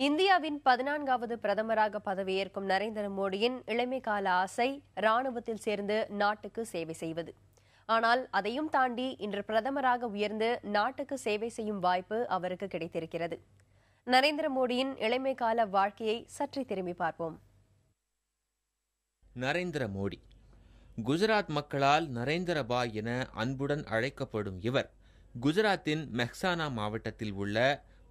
இந்தியாவின் 14வது பிரதமராக பதவியேற்கும் நரேந்திர மோடியின் இளமை கால ஆசை ராணுவத்தில் சேர்ந்து நாட்டுக்கு சேவை செய்வது. ஆனால் அதையும் தாண்டி இன்று பிரதமராக உயர்ந்து நாட்டுக்கு சேவை செய்யும் வாய்ப்பு அவருக்கு கிடைத்திருக்கிறது. நரேந்திர மோடியின் இளமை கால வாழ்க்கையை சற்றே திரும்பி பார்ப்போம். நரேந்திர மோடி குஜராத் மக்களால் நரேந்திர பாய் என அன்புடன் அழைக்கப்படும் இவர் குஜராத்தின் மெஹ்சானா மாவட்டத்தில் உள்ள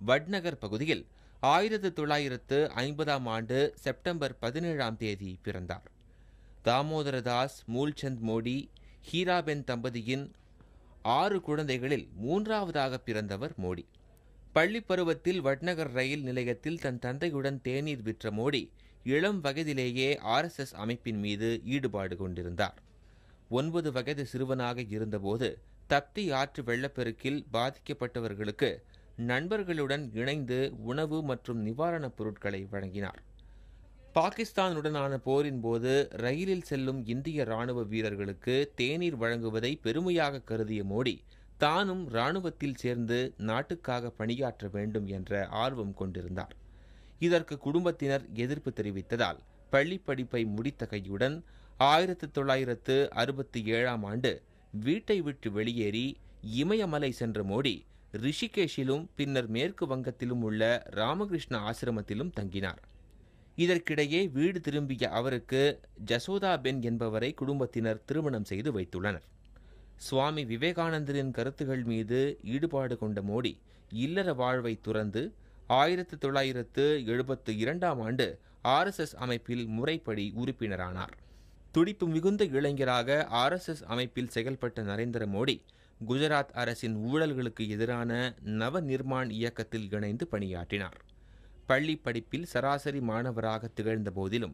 வட்நகர் பகுதியில் 1950ஆம் ஆண்டு செப்டம்பர் 17ஆம் தேதி பிறந்தார். தாமோதரதாஸ் மூல்சந்த் மோடி ஹீராபென் தம்பதியின் 6 குழந்தைகளில் 3ஆவதாக பிறந்தவர் மோடி. பள்ளி பருவத்தில் வட்நகர் ரயில் நிலையத்தில் தன் தந்தையுடன் தேநீர் விற்ற மோடி இளம் வயதிலேயே RSS அமைப்பின் மீது ஈடுபாடு கொண்டிருந்தார். 9 வயது சிறுவனாக இருந்தபோது தப்தி ஆற்று வெள்ளப்பெருக்கில் பாதிக்கப்பட்டவர்களுக்கு நண்பர்களுடன் இணைந்து உணவு மற்றும் நிவாரணப் பொருட்களை வழங்கினார். பாகிஸ்தானுடனான போரின் போது ரயிலில் செல்லும் இந்திய ராணுவ வீரர்களுக்கு தேநீர் வழங்குவதை பெருமையாக கருதிய மோடி தானும் இராணுவத்தில் சேர்ந்து நாட்டுக்காக பணியாற்ற வேண்டும் என்ற ஆர்வம் கொண்டிருந்தார். இதற்கு குடும்பத்தினர் எதிர்ப்பு தெரிவித்ததால் பள்ளி படிப்பை முடித்த கையுடன் 1967ஆம் ஆண்டு வீட்டை விட்டு வெளியேறி இமயமலை சென்ற மோடி ரிஷிகேஷிலும் பின்னர் மேற்கு வங்கத்திலும் உள்ள ராமகிருஷ்ண ஆசிரமத்திலும் தங்கினார். இதற்கிடையே வீடு திரும்பிய அவருக்கு ஜசோதா பென் என்பவரை குடும்பத்தினர் திருமணம் செய்து வைத்துள்ளனர். சுவாமி விவேகானந்தரின் கருத்துகள் மீது ஈடுபாடு கொண்ட மோடி இல்லற வாழ்வை துறந்து 1972ஆம் ஆண்டு RSS அமைப்பில் முறைப்படி உறுப்பினரானார். துடிப்பு மிகுந்த இளைஞராக RSS அமைப்பில் செயல்பட்ட நரேந்திர மோடி குஜராத் அரசின் ஊழல்களுக்கு எதிரான நவ நிர்மாண் இயக்கத்தில் இணைந்து பணியாற்றினார். பள்ளி படிப்பில் சராசரி மாணவராக திகழ்ந்த போதிலும்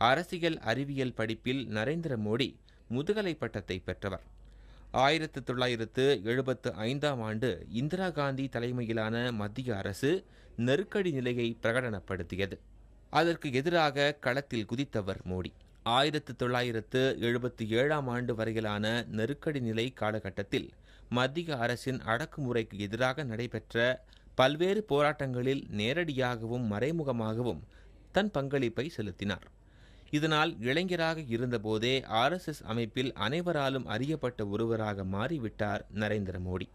அரசியல் அறிவியல் படிப்பில் நரேந்திர மோடி முதுகலை பட்டத்தை பெற்றவர். 1975ஆம் ஆண்டு இந்திரா காந்தி தலைமையிலான மத்திய அரசு நெருக்கடி நிலையை பிரகடனப்படுத்தியது. அதற்கு எதிராக களத்தில் குதித்தவர் மோடி. 1977ஆம் ஆண்டு வரையிலான நெருக்கடி நிலை காலகட்டத்தில் மத்திய அரசின் அடக்குமுறைக்கு எதிராக நடைபெற்ற பல்வேறு போராட்டங்களில் நேரடியாகவும் மறைமுகமாகவும் தன் பங்களிப்பை செலுத்தினார். இதனால் இளைஞராக இருந்தபோதே RSS அமைப்பில் அனைவராலும் அறியப்பட்ட ஒருவராக மாறிவிட்டார் நரேந்திர மோடி.